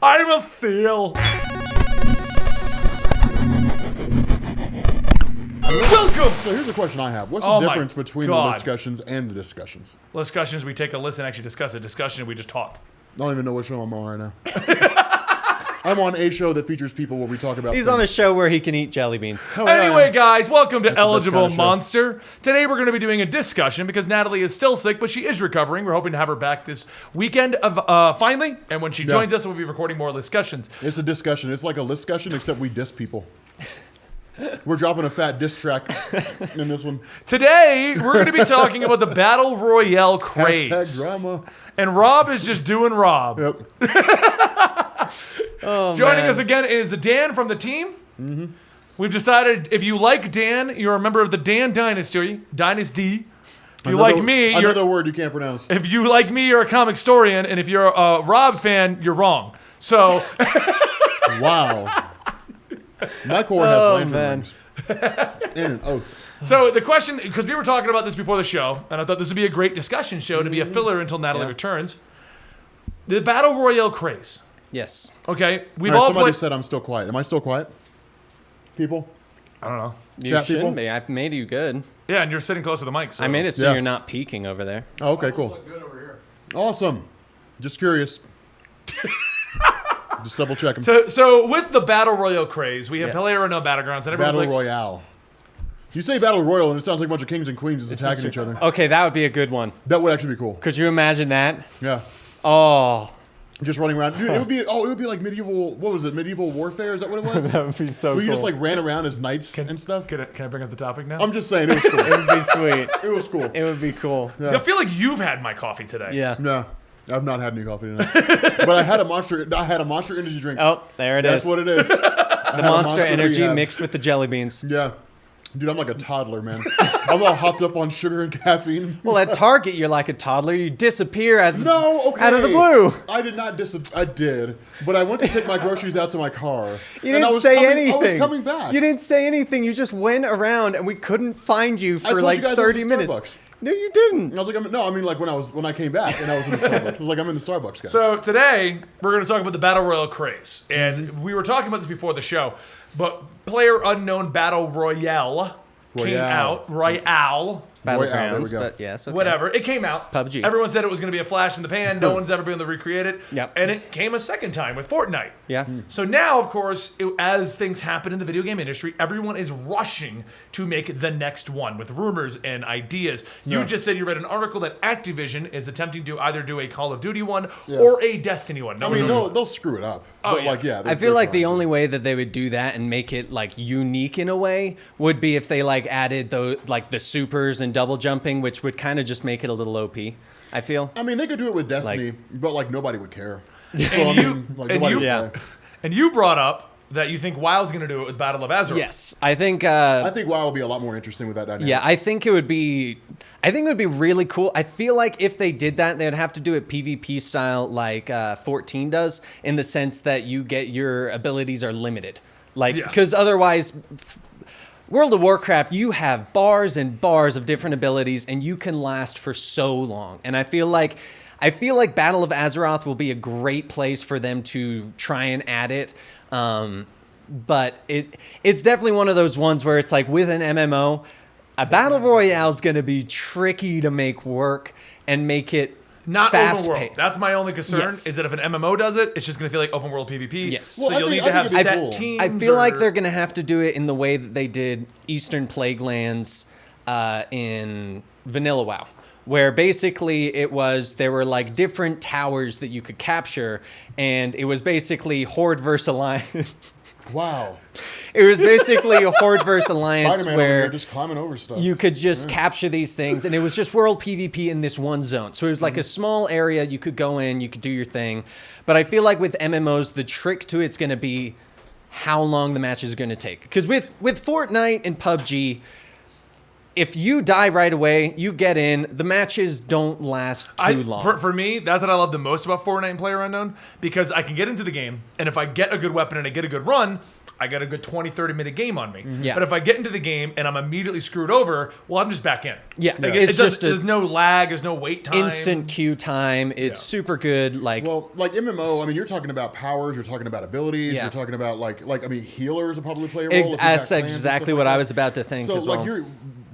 I'm a seal. Welcome. So here's a question I have. What's Oh the my difference between God. the discussions and the discussions? Discussions, we take a listen, actually discuss it. Discussion, we just talk. I don't even know what show I'm on right now. I'm on a show that features people where we talk about He's things. on a show where he can eat jelly beans. Oh, yeah. Anyway, guys, welcome to That's the best Eligible kind of show. Monster. Today we're going to be doing a discussion because Natalie is still sick, but she is recovering. We're hoping to have her back this weekend of finally. And when she joins us, we'll be recording more discussions. It's a discussion. It's like a discussion, except we diss people. We're dropping a fat diss track in this one. Today, we're going to be talking about the Battle Royale craze. Hashtag drama. And Rob is just doing Rob. Yep. Joining us again is Dan from the team. Mm-hmm. We've decided if you like Dan, you're a member of the Dan Dynasty. If you like me, you're another word you can't pronounce. If you like me, you're a comic historian, and if you're a Rob fan, you're wrong. So, Wow. My core has lantern rings. And an oath. so the question, because we were talking about this before the show, and I thought this would be a great discussion show to be a filler until Natalie returns. The Battle Royale craze. Yes. Okay, we've All right, all somebody played. said I'm still quiet. Am I still quiet? People? I don't know. You Chat shouldn't people? be. I made you good. Yeah, and you're sitting close to the mic. So. I made it so Yeah. you're not peeking over there. Oh, okay, cool. Awesome. Just curious. Just double checking. So with the Battle Royale craze, we have Yes. player unknown battlegrounds, and everyone's Battle like, Royale. You say Battle Royal, and it sounds like a bunch of kings and queens is attacking each other. Okay, that would be a good one. That would actually be cool. Could you imagine that? Yeah. Oh, Just running around. Dude, it would be like medieval. What was it? Medieval warfare? Is that what it was? that would be so Where you cool. just like ran around as knights and stuff. can I bring up the topic now? I'm just saying, it was cool. it would be sweet. It was cool. It would be cool. I feel like you've had my coffee today. Yeah. No, I've not had any coffee tonight. But I had a monster energy drink. Oh, there it That's is. what it is. The Monster Energy Rehab. mixed with the jelly beans. Yeah. Dude, I'm like a toddler, man. I'm all hopped up on sugar and caffeine. Well, at Target, you're like a toddler. You disappear out of the blue. I did not I did. But I went to take my groceries out to my car. You and didn't say anything. I anything. was coming back. You didn't say anything. You just went around, and we couldn't find you I for told like you guys 30 I was in minutes. Starbucks. No, you didn't. I was like, when I came back and I was in the Starbucks. I was like, I'm in the Starbucks, guys. So today we're going to talk about the Battle Royale craze, and we were talking about this before the show, but Player Unknown Battle Royale came out. Royale. there we Battlegrounds, go. but yes, okay. Whatever. It came out. PUBG. Everyone said it was going to be a flash in the pan. No one's ever been able to recreate it. Yep. And it came a second time with Fortnite. Yeah. So now, of course, as things happen in the video game industry, everyone is rushing to make the next one with rumors and ideas. You just said you read an article that Activision is attempting to either do a Call of Duty one or a Destiny one. I mean, they'll screw it up. But yeah. I feel like the only way that they would do that and make it like unique in a way would be if they like added the supers and double jumping, which would kind of just make it a little OP. I feel. I mean, they could do it with Destiny, but like nobody would care. And you brought up that you think WoW's going to do it with Battle of Azeroth. Yes, I think. I think WoW will be a lot more interesting with that dynamic. Yeah, I think it would be really cool. I feel like if they did that, they'd have to do it PvP style like 14 does, in the sense that your abilities are limited. Like, because otherwise, World of Warcraft, you have bars and bars of different abilities, and you can last for so long. And I feel like Battle of Azeroth will be a great place for them to try and add it. But it's definitely one of those ones where it's like with an MMO, a Battle Royale is going to be tricky to make work and make it Not fast open world. paced. That's my only concern. Yes. Is that if an MMO does it, it's just going to feel like open world PvP. Yes. So Well, you'll I need think to have it'd be set cool. teams. I feel like or- they're going to have to do it in the way that they did Eastern Plaguelands in Vanilla WoW, where basically there were like different towers that you could capture, and it was basically Horde versus Alliance. Wow. It was basically a Horde versus Alliance Spider-Man over here where just climbing over stuff. you could just capture these things, and it was just world PvP in this one zone. So it was like a small area you could go in, you could do your thing. But I feel like with MMOs, the trick to it's going to be how long the matches are going to take. Because with Fortnite and PUBG, if you die right away, you get in. The matches don't last too long. For me, that's what I love the most about Fortnite and PlayerUnknown, because I can get into the game, and if I get a good weapon and I get a good run, I got a good 20, 30-minute game on me. Yeah. But if I get into the game and I'm immediately screwed over, well, I'm just back in. Yeah. It's just there's no lag, there's no wait time. Instant queue time. It's super good. Well, like MMO, I mean, you're talking about powers, you're talking about abilities, you're talking about like I mean, healers will probably play a role. That's exactly what I was about to think as well. So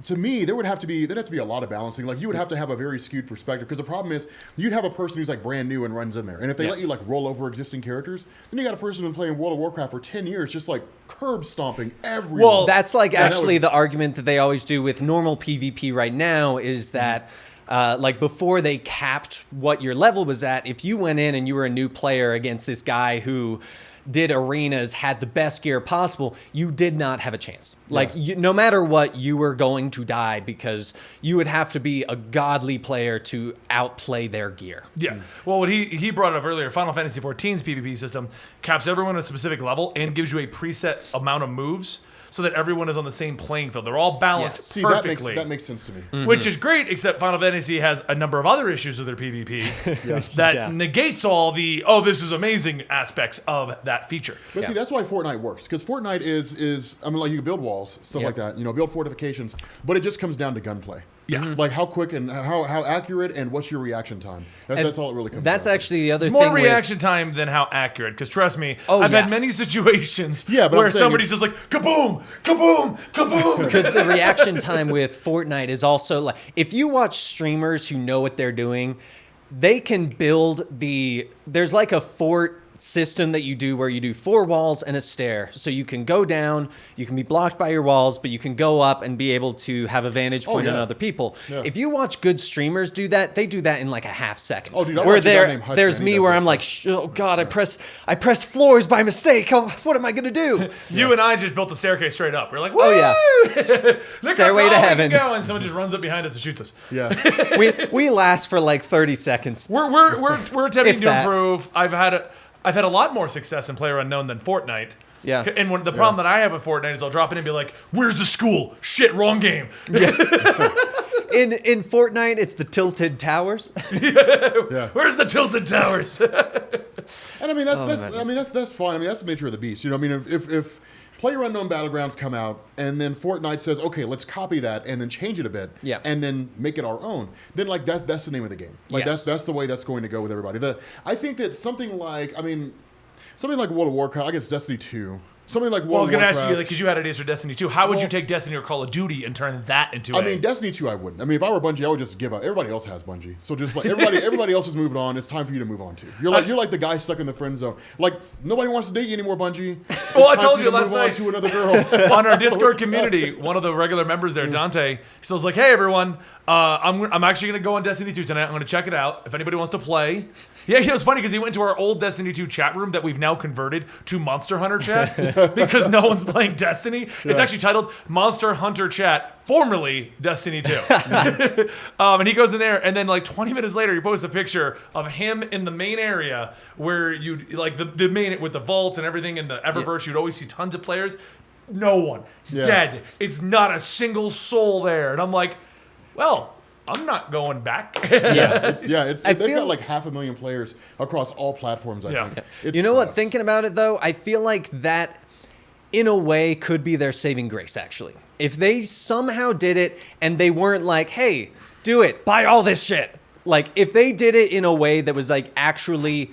to me, there'd have to be a lot of balancing. Like you would have to have a very skewed perspective, because the problem is you'd have a person who's like brand new and runs in there, and if they let you like roll over existing characters, then you got a person who's been playing World of Warcraft for 10 years, just like curb stomping everyone. Well, that's like actually the argument that they always do with normal PvP right now is that. Like before they capped what your level was at, if you went in and you were a new player against this guy who did arenas, had the best gear possible, you did not have a chance. Like no matter what, you were going to die, because you would have to be a godly player to outplay their gear. Yeah. Well, what he brought up earlier, Final Fantasy XIV's PvP system caps everyone at a specific level and gives you a preset amount of moves, so that everyone is on the same playing field. They're all balanced perfectly. That makes sense to me. Mm-hmm. Which is great, except Final Fantasy has a number of other issues with their PvP that negates all the, this is amazing aspects of that feature. But see, that's why Fortnite works, because Fortnite is I mean, like you can build walls, stuff like that, build fortifications, but it just comes down to gunplay. Yeah. Like how quick and how accurate, and what's your reaction time. That's all it really comes down to. That's actually the other thing. More reaction time than how accurate, because trust me, I've had many situations where somebody's just like, kaboom, kaboom, kaboom. Because the reaction time with Fortnite is also like, if you watch streamers who know what they're doing, they can build there's like a fort system that you do where you do 4 walls and a stair. So you can go down, you can be blocked by your walls, but you can go up and be able to have a vantage point on other people. Yeah. If you watch good streamers do that, they do that in like a half second. Oh, dude, where there's me where I'm like, oh God, I pressed floors by mistake. Oh, what am I going to do? You and I just built a staircase straight up. We're like, woo! Oh yeah. Stairway to heaven. Go, and someone just runs up behind us and shoots us. Yeah. we last for like 30 seconds. We're attempting to improve. I've had a lot more success in PlayerUnknown than Fortnite. Yeah. And the problem that I have with Fortnite is I'll drop in and be like, where's the school? Shit, wrong game. Yeah. In Fortnite, it's the tilted towers. Yeah. Where's the tilted towers? And I mean that's fine. I mean that's the nature of the beast. I mean if PlayerUnknown Battlegrounds come out and then Fortnite says, okay, let's copy that and then change it a bit, and then make it our own, then like that's the name of the game. Like that's the way that's going to go with everybody. I think that something like World of Warcraft, I guess Destiny 2. Something like World of Warcraft. Well, I was going to ask you, because you had ideas for Destiny 2. How would you take Destiny or Call of Duty and turn that into I mean, Destiny 2 I wouldn't. I mean, if I were Bungie, I would just give up. Everybody else has Bungie. So just like everybody else is moving on. It's time for you to move on too. You're like the guy stuck in the friend zone. Like nobody wants to date you anymore, Bungie. Well, I told you last night. On to another girl. On our Discord community, one of the regular members there, Dante, he was like, hey everyone, I'm actually going to go on Destiny 2 tonight. I'm going to check it out. If anybody wants to play. Yeah, it was funny because he went to our old Destiny 2 chat room that we've now converted to Monster Hunter chat because no one's playing Destiny. It's actually titled Monster Hunter Chat, formerly Destiny 2. And he goes in there, and then like 20 minutes later, he posts a picture of him in the main area where you like the main with the vaults and everything in the Eververse. You'd always see tons of players. No one. Dead. It's not a single soul there. And I'm like, well, I'm not going back. They've got like 500,000 players across all platforms, I think. You know what? Thinking about it, though, I feel like that, in a way, could be their saving grace, actually. If they somehow did it and they weren't like, hey, do it, buy all this shit. Like, if they did it in a way that was like, actually,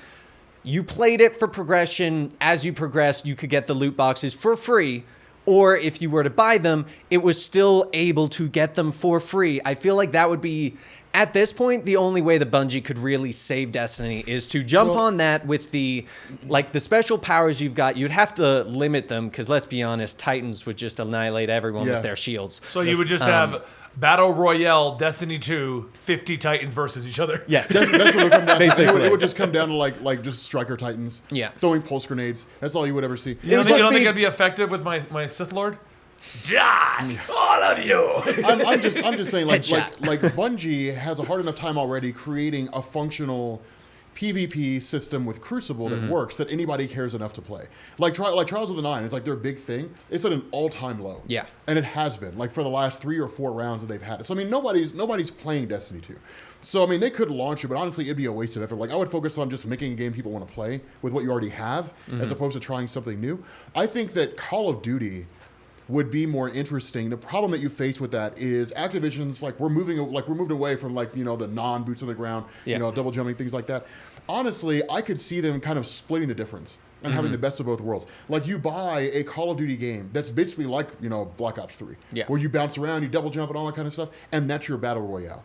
you played it for progression. As you progressed, you could get the loot boxes for free. Or if you were to buy them, it was still able to get them for free. I feel like that would be, at this point, the only way that Bungie could really save Destiny is to jump on that with the special powers you've got. You'd have to limit them because, let's be honest, Titans would just annihilate everyone with their shields. So you would just have Battle Royale, Destiny 2, 50 Titans versus each other. Yes. That's what it would come down to. It would just come down to like just Striker Titans throwing pulse grenades. That's all you would ever see. You don't think I'd be effective with my Sith Lord? Die, all of you. I'm just saying, like Bungie has a hard enough time already creating a functional PvP system with Crucible that works, that anybody cares enough to play. Like Trials of the Nine, it's like their big thing. It's at an all-time low. Yeah. And it has been, like, for the last 3 or 4 rounds that they've had it. So, I mean, nobody's playing Destiny 2. So, I mean, they could launch it, but honestly, it'd be a waste of effort. Like, I would focus on just making a game people want to play with what you already have, as opposed to trying something new. I think that Call of Duty would be more interesting. The problem that you face with that is Activision's we're moving away from the non-boots on the ground, double jumping, things like that. Honestly, I could see them kind of splitting the difference and having the best of both worlds. Like, you buy a Call of Duty game that's basically like, Black Ops 3, where you bounce around, you double jump and all that kind of stuff, and that's your battle royale.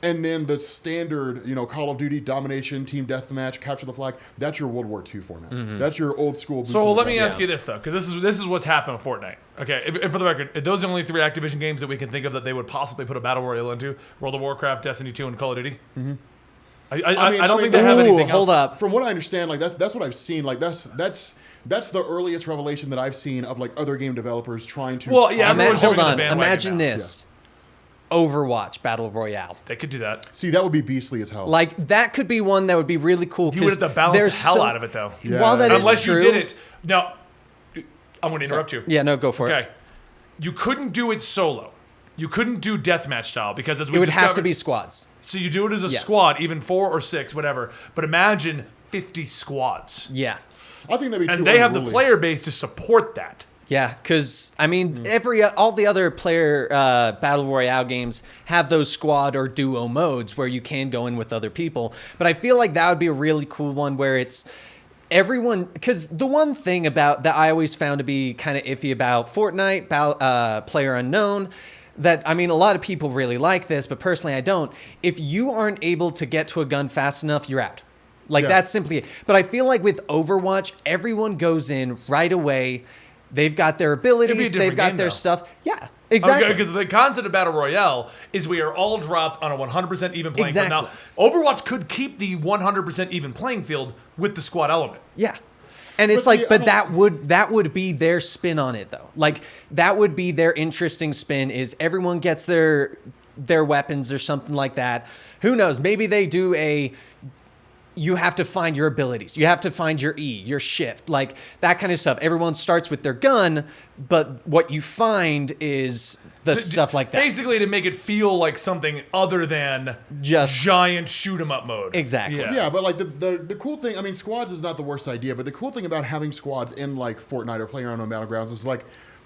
And then the standard, Call of Duty, domination, team deathmatch, capture the flag, that's your World War II format. That's your old school boots So on the let me ground. ask you this, though, because this is what's happened with Fortnite. Okay, if for the record, if those are the only 3 Activision games that we can think of that they would possibly put a battle royale into: World of Warcraft, Destiny 2, and Call of Duty. I don't think they have anything else. Hold up. From what I understand, that's what I've seen. Like, that's the earliest revelation that I've seen of other game developers trying to. Well, yeah. Hold on. Imagine this. Overwatch Battle Royale. They could do that. See, that would be beastly as hell. Like, that could be one that would be really cool. You would have to balance the hell out of it, though. Yeah. While that is Unless true, you did it. No, I'm going to interrupt you. Yeah, no, go for it. Okay. You couldn't do it solo. You couldn't do deathmatch style because as we It would have to be squads. So you do it as a Yes. squad, even 4 or 6, whatever. But imagine 50 squads. Yeah. I think that'd be too And they have the unruly. player base to support that. Yeah, because I mean, all the other player battle royale games have those squad or duo modes where you can go in with other people. But I feel like that would be a really cool one where it's everyone. Because the one thing about that I always found to be kind of iffy about Fortnite, Player Unknown, that I mean, a lot of people really like this, but personally, I don't. If you aren't able to get to a gun fast enough, you're out. Like, that's simply it. But I feel like with Overwatch, everyone goes in right away. They've got their abilities. They've got their stuff. Yeah, exactly. Because the concept of Battle Royale is we are all dropped on a 100% even playing field. Now, Exactly. Overwatch could keep the 100% even playing field with the squad element. Yeah. And it's But that would be their spin on it, though. Like, that would be their interesting spin is everyone gets their weapons or something like that. Who knows? Maybe they do you have to find your abilities. You have to find your E, your shift, like that kind of stuff. Everyone starts with their gun, but what you find is the stuff like that. Basically to make it feel like something other than Just giant shoot 'em up mode. Exactly. Yeah, but like the cool thing, I mean, squads is not the worst idea, but the cool thing about having squads in like Fortnite or playing around on Battlegrounds is like,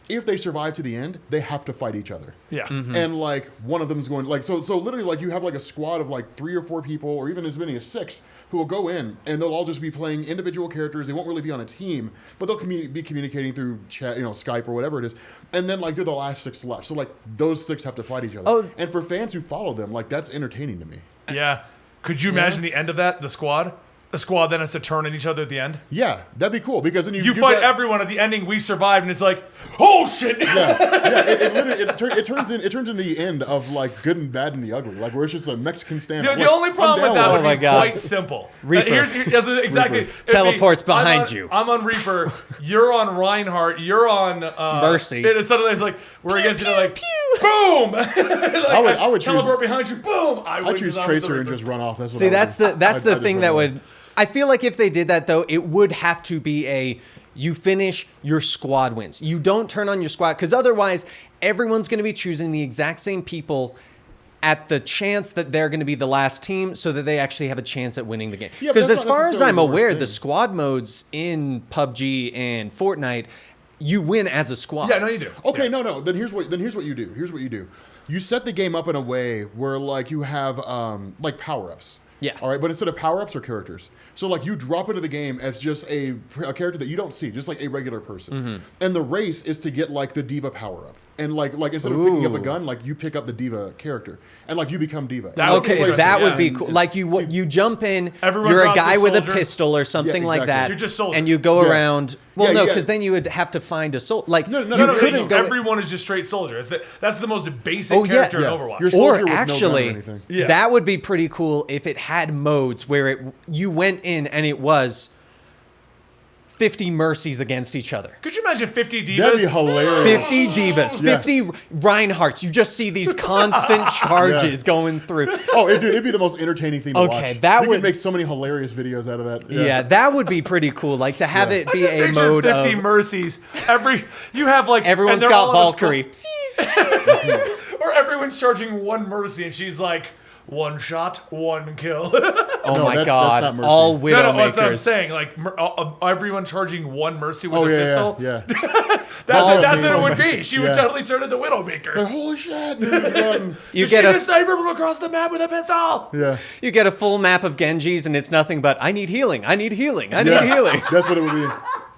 if they survive to the end, they have to fight each other. Yeah. And like one of them is going so literally like you have like a squad of like 3 or 4 people or even as many as 6 who will go in and they'll all just be playing individual characters. They won't really be on a team, but they'll be communicating through chat, Skype or whatever it is. And then like they're the last 6 left. So like those 6 have to fight each other. Oh. And for fans who follow them, like that's entertaining to me. Yeah. Could you imagine the end of that? The squad? The squad then has to turn on each other at the end? Yeah, that'd be cool because then You fight everyone at the ending, we survived, and it's like, oh shit! It turns into the end of like good and bad and the ugly, like where it's just a Mexican standoff. The only problem with that would my be God. quite simple. Reaper. Exactly. Reaper. Teleports behind I'm on, you. I'm on Reaper. You're on Reinhardt. You're on Mercy. And suddenly it's like we're against each other. Like boom. Like, I would teleport choose- behind you. Boom. I choose Tracer and just run off. That's what See, I would that's do. the I'd thing just that run would. I feel like if they did that though, it would have to be you finish, your squad wins. You don't turn on your squad because otherwise everyone's going to be choosing the exact same people at the chance that they're going to be the last team so that they actually have a chance at winning the game. Yeah, but Because that's as not far as necessarily I'm the worst aware, thing. the squad modes in PUBG and Fortnite, you win as a squad. Yeah, no, you do. Okay, Yeah. no. Then here's what you do. You set the game up in a way where like you have like power-ups. Yeah. All right, but instead of power-ups or characters. So like you drop into the game as just a character that you don't see, just like a regular person. Mm-hmm. And the race is to get like the diva power-up. And like instead of picking up a Ooh. gun, like you pick up the diva character. And like you become diva. That would be Okay, interesting, that would yeah. be cool. Like you jump in, Everyone you're a drops a guy with a soldier. pistol or something Yeah, like exactly. that. You're just soldier. and you go Yeah. around. Well, Yeah, no, yeah. because then you would have to find a soldier. Like No, you couldn't go. Everyone is just straight soldier. That's the most basic Oh, yeah. character Yeah. in Overwatch. You're soldier Or with no gun or actually, anything. Yeah. that would be pretty cool if it had modes where you went in and it was 50 Mercies against each other. Could you imagine 50 divas? That'd be hilarious. 50 divas, 50 Reinhardts. You just see these constant charges going through. Oh, it'd be the most entertaining thing to watch. Okay, that we would could make so many hilarious videos out of that. Yeah, that would be pretty cool. Like to have it be a Picture mode 50 of mercies. You have like everyone's and they're got all on a Valkyrie. or everyone's charging one mercy, and she's like, one shot, one kill. Oh No, my that's god! not Mercy. All No, Widowmakers. that's what I'm saying. Like everyone charging one mercy with a pistol. Yeah. That's what it would be. She would Yeah. totally turn into Widowmaker. Like, holy shit! And then just run. You Shoot get a sniper from across the map with a pistol. Yeah. you get a full map of Genjis, and it's nothing but I need healing. I need healing. I need healing. That's what it would be.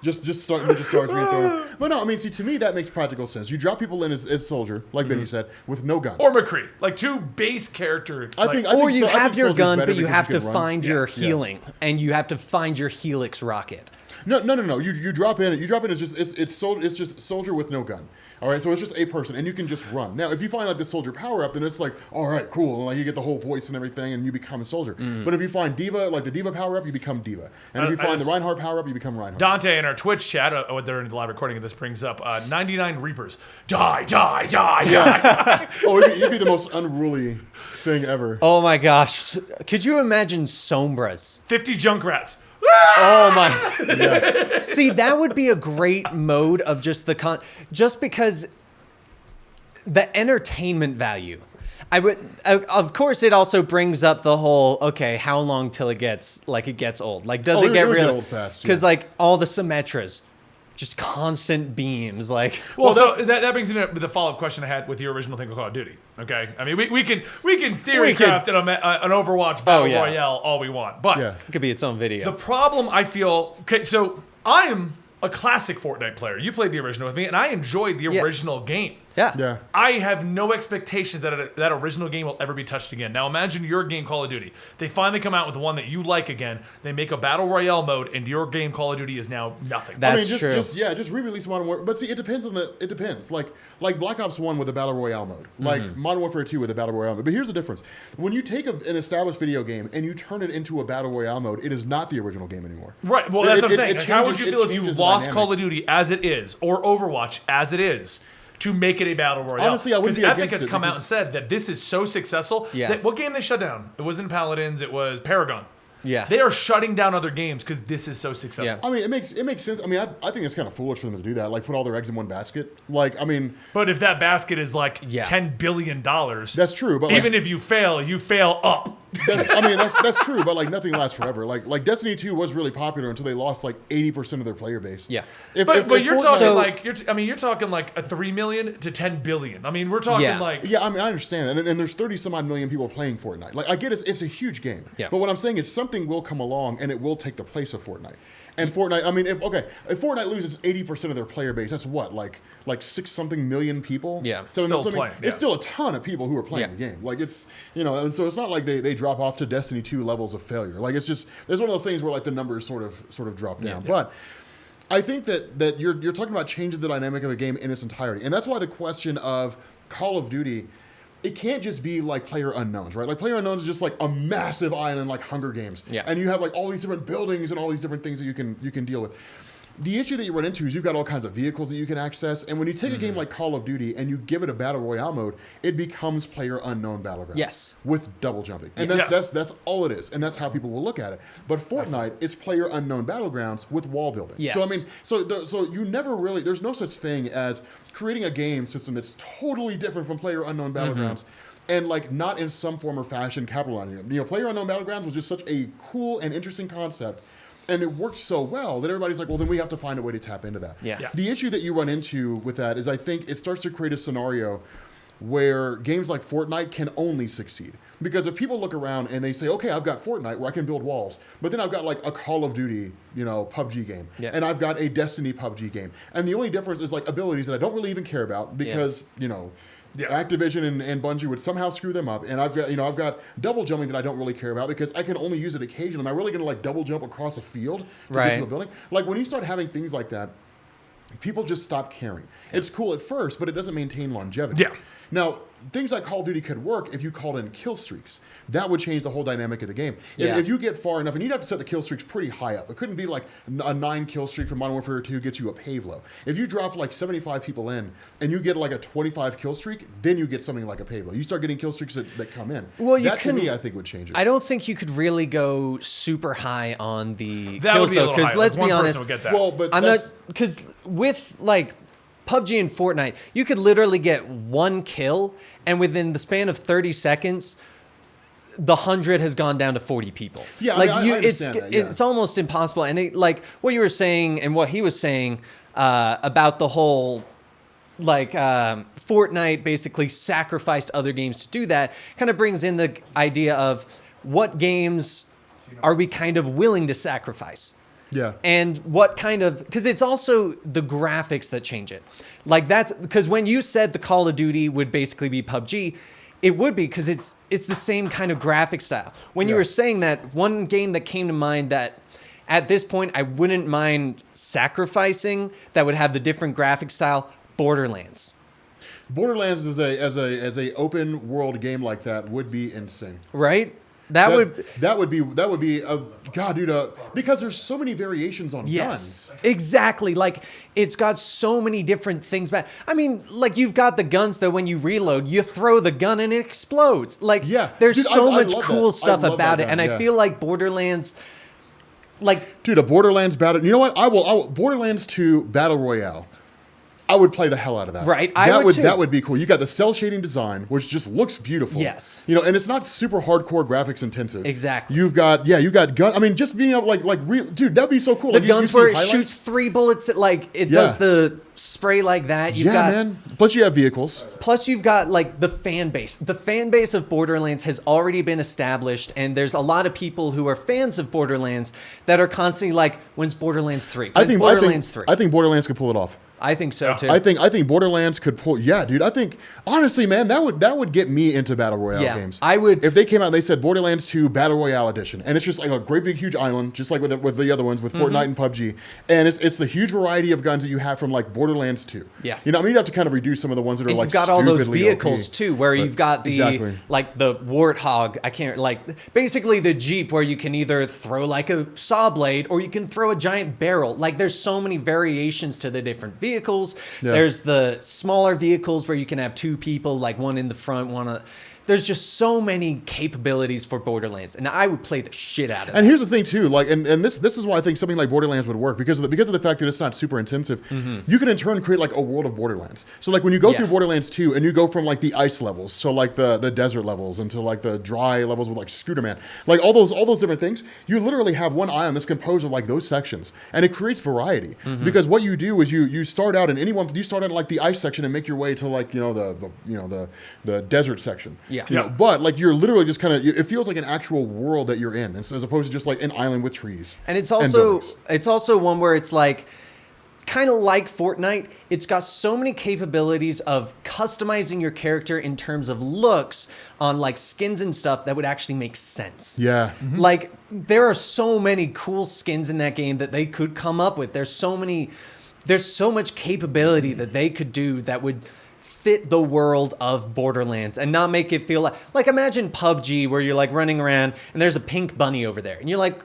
Just start being thrown. But no, I mean, see, to me that makes practical sense. You drop people in as soldier, like Benny said, with no gun. Or McCree, like two base character. I like, think Or you I have think your soldier's gun, better but you because have to can run. find your healing, and you have to find your Helix rocket. No. You drop in. It's just soldier with no gun. All right, so it's just a person, and you can just run. Now, if you find like the soldier power up, then it's like, all right, cool, and like you get the whole voice and everything, and you become a soldier. But if you find diva, like the diva power up, you become diva, and if you find the Reinhardt power up, you become Reinhardt. Dante in our Twitch chat, they're in the live recording of this, brings up 99 Reapers. Die, die, die, die. Oh, it'd be the most unruly thing ever. Oh my gosh! Could you imagine Sombras? 50 Junkrats. Oh my! See, that would be a great mode of just just because the entertainment value. Of course, it also brings up the whole, okay, how long till it gets old? Like, does it get would real? old fast? Because like all the Symmetras, just constant beams, like. Well, so that brings me to the follow-up question I had with your original thing with Call of Duty. Okay, I mean we can theorycraft an Overwatch battle royale all we want, but Yeah. It could be its own video. the problem I feel. Okay, so I am a classic Fortnite player. You played the original with me, and I enjoyed the original game. Yeah. I have no expectations that that original game will ever be touched again. Now imagine your game Call of Duty. They finally come out with one that you like again. They make a battle royale mode, and your game Call of Duty is now nothing. That's true. true. Just re-release Modern Warfare. But see, it depends. Like Black Ops 1 with a battle royale mode, like Modern Warfare 2 with a battle royale mode. But here's the difference: when you take an established video game and you turn it into a battle royale mode, it is not the original game anymore. Right. Well, that's what I'm saying. It Like, how would you changes- feel it if you changes the lost dynamic. Call of Duty as it is, or Overwatch as it is, to make it a battle royale? Honestly, I wouldn't be Because Epic against has it come out and because- said that this is so successful. Yeah. That, what game they shut down? It wasn't Paladins. It was Paragon. Yeah. They are shutting down other games because this is so successful. Yeah. I mean, it makes sense. I mean, I think it's kind of foolish for them to do that. Like, put all their eggs in one basket. Like, I mean, But if that basket is like Yeah. $10 billion, that's true. But even like, if you fail up. that's true. But like, nothing lasts forever. Like Destiny 2 was really popular until they lost like 80% of their player base. Yeah. But you're Fortnite- talking So- like you're talking like a 3 million to 10 billion. I mean, we're talking Yeah. like Yeah, I mean, I understand, and there's 30 some odd million people playing Fortnite. Like, I get it's a huge game, Yeah. but what I'm saying is something will come along and it will take the place of Fortnite. And Fortnite, I mean, if Fortnite loses 80% of their player base, that's what, like 6-something million people. Yeah. so Still I mean, playing, It's yeah. still a ton of people who are playing Yeah. the game. Like it's and so it's not like they drop off to Destiny 2 levels of failure. Like it's just there's one of those things where like the numbers sort of drop down, Yeah. but. I think that you're talking about changing the dynamic of a game in its entirety, and that's why the question of Call of Duty, it can't just be like Player Unknowns, right? Like Player Unknowns is just like a massive island like Hunger Games, Yeah. and you have like all these different buildings and all these different things that you can deal with. The issue that you run into is you've got all kinds of vehicles that you can access, and when you take a game like Call of Duty and you give it a battle royale mode, it becomes Player Unknown Battlegrounds. Yes. With double jumping, and Yes. that's all it is, and that's how people will look at it. But Fortnite, it's Player Unknown Battlegrounds with wall building. Yes. So I mean, so you never really there's no such thing as creating a game system that's totally different from Player Unknown Battlegrounds. And like not in some form or fashion capitalizing it. Player Unknown Battlegrounds was just such a cool and interesting concept, and it worked so well that everybody's like, well, then we have to find a way to tap into that. Yeah. Yeah. The issue that you run into with that is I think it starts to create a scenario where games like Fortnite can only succeed. Because if people look around and they say, okay, I've got Fortnite where I can build walls, but then I've got like a Call of Duty, PUBG game, Yeah. and I've got a Destiny PUBG game, and the only difference is like abilities that I don't really even care about because, Yeah. Activision and Bungie would somehow screw them up, and I've got double jumping that I don't really care about because I can only use it occasionally. Am I really going to like double jump across a field to get Right. to a building? Like when you start having things like that, people just stop caring. It's cool at first, but it doesn't maintain longevity. Yeah. Now, things like Call of Duty could work if you called in kill streaks. That would change the whole dynamic of the game. If you get far enough, and you'd have to set the kill streaks pretty high up. It couldn't be like a 9 kill streak from Modern Warfare 2 gets you a Pavlo. If you drop like 75 people in and you get like a 25 kill streak, then you get something like a Pavlo. You start getting kill streaks that come in. Well, that to me, I think, would change it. I don't think you could really go super high on the that kills would be though, because let's be honest. Well, but I'm not, because with like PUBG and Fortnite, you could literally get 1 kill, and within the span of 30 seconds, the 100 has gone down to 40 people. Yeah, like I understand that, it's almost impossible. And like what you were saying and what he was saying about the whole Fortnite basically sacrificed other games to do that, kind of brings in the idea of what games are we kind of willing to sacrifice. Yeah. And what kind of, because it's also the graphics that change it. Like that's, because when you said the Call of Duty would basically be PUBG, it would be because it's the same kind of graphic style. When you were saying that, one game that came to mind that at this point I wouldn't mind sacrificing that would have the different graphic style, Borderlands. Borderlands as a open world game like that would be insane. Right? That would be a god, dude. Because there's so many variations on guns. Exactly. Like it's got so many different things. But I mean, like you've got the guns that when you reload, you throw the gun and it explodes. Like there's dude, so I much love cool that. stuff I love about that it, gun, and I feel like Borderlands, dude, a Borderlands battle. You know what? I will Borderlands 2 Battle Royale. I would play the hell out of that. Right, That would be cool. You got the cell shading design, which just looks beautiful. Yes. You know, and it's not super hardcore graphics intensive. Exactly. You got gun. I mean, just being able dude, that'd be so cool. The like, guns you where it highlights. shoots 3 bullets, it does the spray like that. Man. Plus you have vehicles. Plus you've got like the fan base. The fan base of Borderlands has already been established, and there's a lot of people who are fans of Borderlands that are constantly like, when's Borderlands 3? I think Borderlands could pull it off. I think so too. I think Borderlands could pull. Yeah, dude. I think honestly, man, that would get me into battle royale games. I would if they came out and they said Borderlands 2 Battle Royale Edition, and it's just like a great big huge island, just like with the other ones with Fortnite and PUBG, and it's the huge variety of guns that you have from like Borderlands 2. Yeah, you know, I mean, you have to kind of reduce some of the ones that are like. You've got all those vehicles OP, too, where you've got the like the Warthog. Basically the Jeep, where you can either throw like a saw blade or you can throw a giant barrel. Like there's so many variations to the different vehicles. Yeah. There's the smaller vehicles where you can have 2 people, like one in the front, there's just so many capabilities for Borderlands, and I would play the shit out of it. And here's the thing too, like, and this is why I think something like Borderlands would work because of the fact that it's not super intensive. You can in turn create like a world of Borderlands. So like when you go through Borderlands 2 and you go from like the ice levels, so like the desert levels, into like the dry levels with like Scooter Man, like all those different things, you literally have one island that's composed of like those sections, and it creates variety. Because what you do is you start out in like the ice section and make your way to like the desert section. Yeah. You know, but like you're literally just kind of, it feels like an actual world that you're in, as opposed to just like an island with trees. And it's also one where it's like kind of like Fortnite. It's got so many capabilities of customizing your character in terms of looks on like skins and stuff that would actually make sense. Yeah. Like there are so many cool skins in that game that they could come up with. There's so much capability that they could do that would fit the world of Borderlands and not make it feel like imagine PUBG where you're like running around and there's a pink bunny over there and you're like,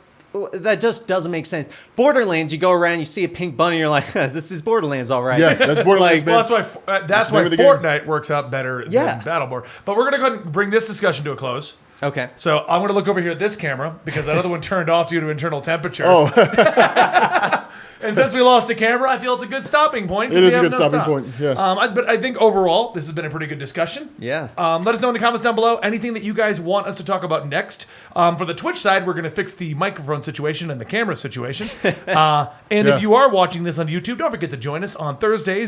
that just doesn't make sense. Borderlands, you go around, you see a pink bunny, you're like, this is Borderlands, all right. Yeah, that's Borderlands. Well, that's why Fortnite works out better than Battleborn. But we're gonna go ahead and bring this discussion to a close. Okay. So I'm gonna look over here at this camera because that other one turned off due to internal temperature. Oh. And since we lost a camera, I feel it's a good stopping point. It is a good stopping point, yeah. But I think overall, this has been a pretty good discussion. Yeah. Let us know in the comments down below anything that you guys want us to talk about next. For the Twitch side, we're going to fix the microphone situation and the camera situation. If you are watching this on YouTube, don't forget to join us on Thursday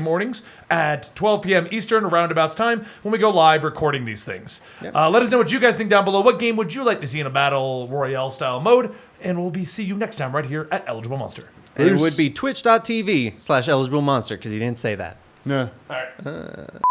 mornings at 12 p.m. Eastern, roundabouts time, when we go live recording these things. Yep. Let us know what you guys think down below. What game would you like to see in a Battle Royale style mode? And we'll see you next time right here at Eligible Monster. And it would be twitch.tv/EligibleMonster because he didn't say that. Yeah. All right.